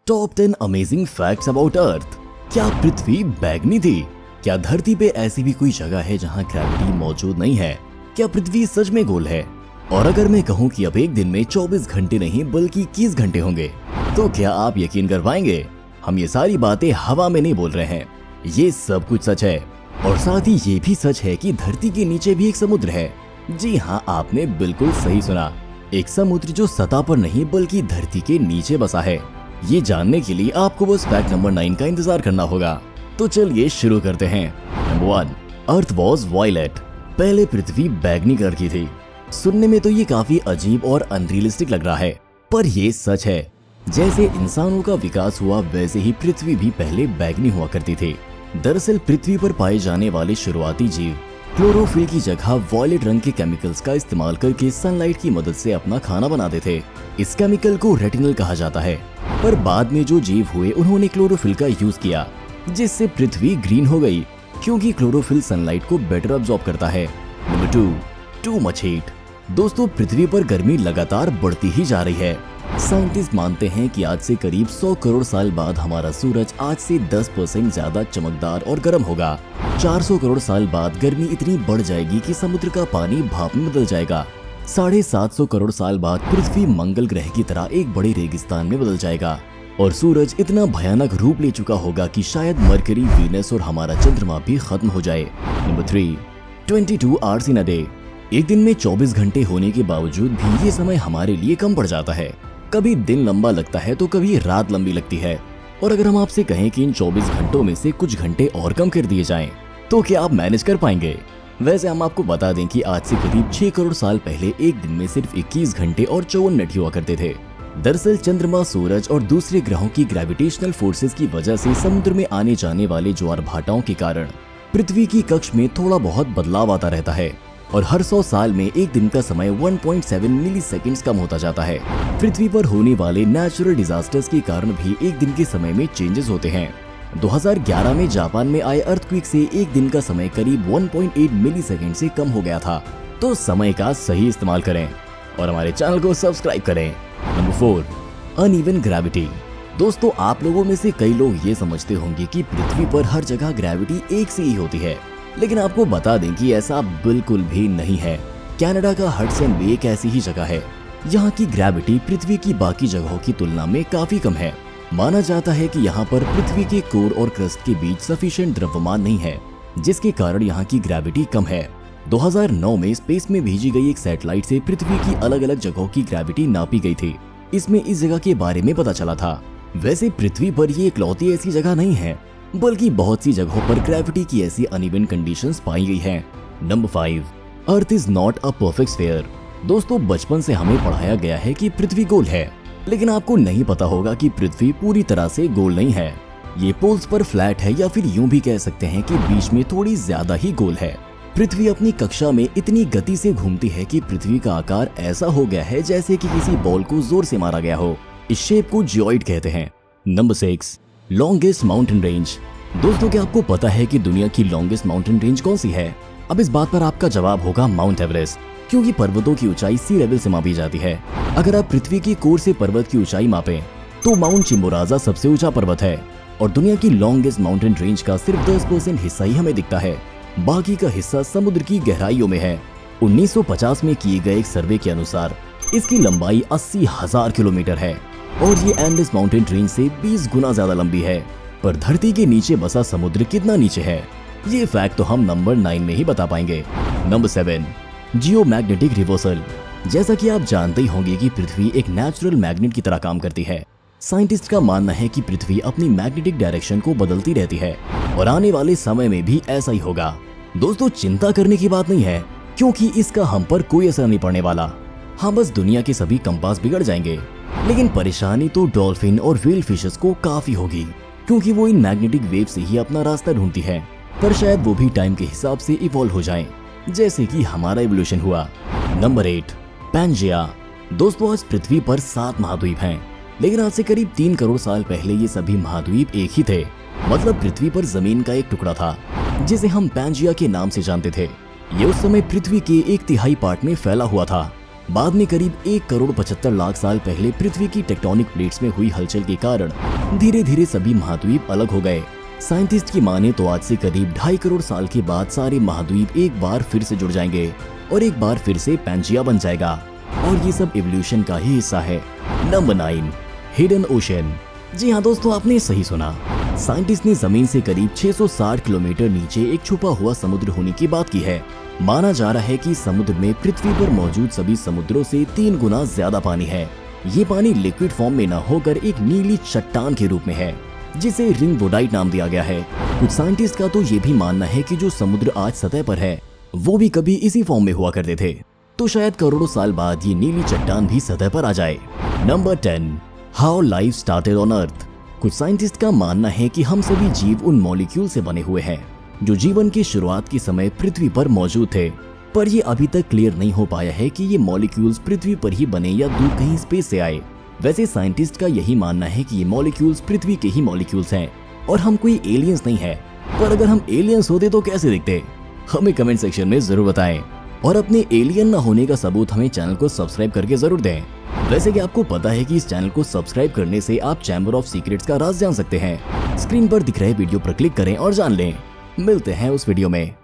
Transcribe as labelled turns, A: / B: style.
A: Top 10 amazing facts about earth. क्या पृथ्वी बैगनी थी? क्या धरती पे ऐसी भी कोई जगह है जहाँ ग्रेविटी मौजूद नहीं है? क्या पृथ्वी सच में गोल है? और अगर मैं कहूँ कि अब एक दिन में 24 घंटे नहीं बल्कि 21 घंटे होंगे, तो क्या आप यकीन कर पाएंगे? हम ये सारी बातें हवा में नहीं बोल रहे हैं, ये सब कुछ सच है। और साथ ही ये भी सच है कि धरती के नीचे भी एक समुद्र है। जी हाँ, आपने बिल्कुल सही सुना, एक समुद्र जो सतह पर नहीं बल्कि धरती के नीचे बसा है। ये जानने के लिए आपको बस फैक्ट नंबर 9 का इंतजार करना होगा। तो चलिए शुरू करते हैं। Number 1, earth was violet. पहले पृथ्वी बैगनी कलर की थी। सुनने में तो ये काफी अजीब और अनरियलिस्टिक लग रहा है, पर ये सच है। जैसे इंसानों का विकास हुआ वैसे ही पृथ्वी भी पहले बैगनी हुआ करती थी। दरअसल पृथ्वी पर पाए जाने वाले शुरुआती जीव क्लोरोफिल की जगह वॉयलेट रंग के केमिकल्स का इस्तेमाल करके सनलाइट की मदद से अपना खाना बनाते थे। इस केमिकल को रेटिनल कहा जाता है। पर बाद में जो जीव हुए उन्होंने क्लोरोफिल का यूज किया, जिससे पृथ्वी ग्रीन हो गई, क्योंकि क्लोरोफिल सनलाइट को बेटर अब्सॉर्ब करता है। Number 2, too much heat. दोस्तों, पृथ्वी पर गर्मी लगातार बढ़ती ही जा रही है। साइंटिस्ट मानते हैं कि आज से करीब 100 करोड़ साल बाद हमारा सूरज आज से 10% ज्यादा चमकदार और गर्म होगा। 400 करोड़ साल बाद गर्मी इतनी बढ़ जाएगी कि समुद्र का पानी भाप में बदल जाएगा। 750 करोड़ साल बाद पृथ्वी मंगल ग्रह की तरह एक बड़े रेगिस्तान में बदल जाएगा और सूरज इतना भयानक रूप ले चुका होगा कि शायद मरकरी, वीनस और हमारा चंद्रमा भी खत्म हो जाए। Number 3, 22 hours in a day. एक दिन में 24 घंटे होने के बावजूद भी ये समय हमारे लिए कम पड़ जाता है। कभी दिन लंबा लगता है तो कभी रात लंबी लगती है। और अगर हम आपसे कहें कि इन 24 घंटों में से कुछ घंटे और कम कर दिए जाएं, तो क्या आप मैनेज कर पाएंगे? वैसे हम आपको बता दें कि आज से करीब 6 करोड़ साल पहले एक दिन में सिर्फ 21 घंटे और 54 मिनट हुआ करते थे। दरअसल चंद्रमा, सूरज और दूसरे ग्रहों की ग्रेविटेशनल फोर्सेस की वजह से समुद्र में आने जाने वाले ज्वार भाटाओं के कारण पृथ्वी की कक्ष में थोड़ा बहुत बदलाव आता रहता है और हर 100 साल में एक दिन का समय 1.7 मिली सेकेंड्स कम होता जाता है। पृथ्वी पर होने वाले नेचुरल डिजास्टर्स के कारण भी एक दिन के समय में चेंजेस होते हैं। 2011 में जापान में आए अर्थक्वेक से एक दिन का समय करीब 1.8 मिली सेकेंड से कम हो गया था। तो समय का सही इस्तेमाल करें और हमारे चैनल को सब्सक्राइब करें। Number 4, uneven gravity. दोस्तों, आप लोगों में से कई लोग ये समझते होंगे कि पृथ्वी पर हर जगह ग्रेविटी एक सी ही होती है, लेकिन आपको बता दें कि ऐसा बिल्कुल भी नहीं है। कनाडा का हडसन बे एक ऐसी ही जगह है। यहाँ की ग्रेविटी पृथ्वी की बाकी जगहों की तुलना में काफी कम है। माना जाता है कि यहाँ पर पृथ्वी के कोर और क्रस्ट के बीच सफिशिएंट द्रव्यमान नहीं है, जिसके कारण यहाँ की ग्रेविटी कम है। 2009 में स्पेस में भेजी गई एक सैटेलाइट से पृथ्वी की अलग अलग जगहों की ग्रेविटी नापी गई थी। इसमें इस जगह के बारे में पता चला था। वैसे पृथ्वी पर ये इकलौती ऐसी जगह नहीं है, बल्कि बहुत सी जगहों पर ग्रेविटी की ऐसी अनइवन कंडीशंस पाई गई हैं। Number 5, earth is not a perfect sphere. दोस्तों, बचपन से हमें पढ़ाया गया है कि पृथ्वी गोल है, लेकिन आपको नहीं पता होगा कि पृथ्वी पूरी तरह से गोल नहीं है। ये पोल्स पर फ्लैट है, या फिर यूं भी कह सकते हैं कि बीच में थोड़ी ज्यादा ही गोल है। पृथ्वी अपनी कक्षा में इतनी गति से घूमती है कि पृथ्वी का आकार ऐसा हो गया है जैसे कि किसी बॉल को जोर से मारा गया हो। इस शेप को जियोइड कहते हैं। Number 6, longest mountain range. दोस्तों, क्या आपको पता है कि दुनिया की लॉन्गेस्ट माउंटेन रेंज कौन सी है? अब इस बात पर आपका जवाब होगा माउंट एवरेस्ट, क्योंकि पर्वतों की ऊंचाई सी लेवल से मापी जाती है। अगर आप पृथ्वी की कोर से पर्वत की ऊंचाई मापें तो माउंट चिम्बोराजा सबसे ऊंचा पर्वत है और दुनिया की लॉन्गेस्ट माउंटेन रेंज का सिर्फ 10% हिस्सा ही हमें दिखता है। बाकी का हिस्सा समुद्र की गहराइयों में है। 1950 में किए गए एक सर्वे के अनुसार इसकी लंबाई 80,000 किलोमीटर है और ये एंडेस माउंटेन रेंज से 20 गुना ज्यादा लंबी है। पर धरती के नीचे बसा समुद्र कितना नीचे है, ये फैक्ट तो हम नंबर 9 में ही बता पाएंगे। Number 7, geomagnetic reversal. जैसा कि आप जानते ही होंगे कि पृथ्वी एक नेचुरल मैग्नेट की तरह काम करती है। साइंटिस्ट का मानना है कि पृथ्वी अपनी मैग्नेटिक डायरेक्शन को बदलती रहती है और आने वाले समय में भी ऐसा ही होगा। दोस्तों, चिंता करने की बात नहीं है, क्योंकि इसका हम पर कोई असर नहीं पड़ने वाला। हाँ, बस दुनिया के सभी कंपास बिगड़ जाएंगे, लेकिन परेशानी तो डॉल्फिन और व्हेल फिशेस को काफी होगी, क्योंकि वो इन मैग्नेटिक वेव से ही अपना रास्ता ढूंढती है। पर शायद वो भी टाइम के हिसाब से इवॉल्व हो जाएं, जैसे कि हमारा इवोल्यूशन हुआ। Number 8, Pangaea. दोस्तों, आज पृथ्वी पर 7 महाद्वीप हैं, लेकिन आज से करीब 3 करोड़ साल पहले ये सभी महाद्वीप एक ही थे। मतलब पृथ्वी पर जमीन का एक टुकड़ा था जिसे हम पैंजिया के नाम से जानते थे। ये उस समय पृथ्वी के 1/3 पार्ट में फैला हुआ था। बाद में करीब 1,75,00,000 साल पहले पृथ्वी की टेक्टोनिक प्लेट्स में हुई हलचल के कारण धीरे धीरे सभी महाद्वीप अलग हो गए। साइंटिस्ट की माने तो आज से करीब 2.5 करोड़ साल के बाद सारे महाद्वीप एक बार फिर से जुड़ जाएंगे और एक बार फिर से पैंजिया बन जाएगा। और ये सब इवोल्यूशन का ही हिस्सा है। Number 9, hidden ocean. जी हाँ दोस्तों, आपने सही सुना। साइंटिस्ट ने जमीन से करीब 660 किलोमीटर नीचे एक छुपा हुआ समुद्र होने की बात की है। माना जा रहा है कि समुद्र में पृथ्वी पर मौजूद सभी समुद्रों से 3 गुना ज्यादा पानी है। ये पानी लिक्विड फॉर्म में न होकर एक नीली चट्टान के रूप में है, जिसे रिंगवोडाइट नाम दिया गया है। कुछ साइंटिस्ट का तो ये भी मानना है कि जो समुद्र आज सतह पर है वो भी कभी इसी फॉर्म में हुआ करते थे, तो शायद करोड़ों साल बाद ये नीली चट्टान भी सतह पर आ जाए। Number 10, how life started on earth. कुछ साइंटिस्ट का मानना है कि हम सभी जीव उन मॉलिक्यूल से बने हुए हैं जो जीवन की शुरुआत के समय पृथ्वी पर मौजूद थे, पर ये अभी तक क्लियर नहीं हो पाया है कि ये मॉलिक्यूल्स पृथ्वी पर ही बने या दूर कहीं स्पेस से आए। वैसे साइंटिस्ट का यही मानना है कि ये मॉलिक्यूल्स पृथ्वी के ही मॉलिक्यूल्स हैं और हम कोई एलियंस नहीं है। पर अगर हम एलियंस होते तो कैसे दिखते, हमें कमेंट सेक्शन में जरूर बताएं। और अपने एलियन न होने का सबूत हमें चैनल को सब्सक्राइब करके जरूर दें। वैसे कि आपको पता है कि इस चैनल को सब्सक्राइब करने से आप चैम्बर ऑफ सीक्रेट्स का राज जान सकते हैं। स्क्रीन पर दिख रहे वीडियो पर क्लिक करें और जान लें। मिलते हैं उस वीडियो में।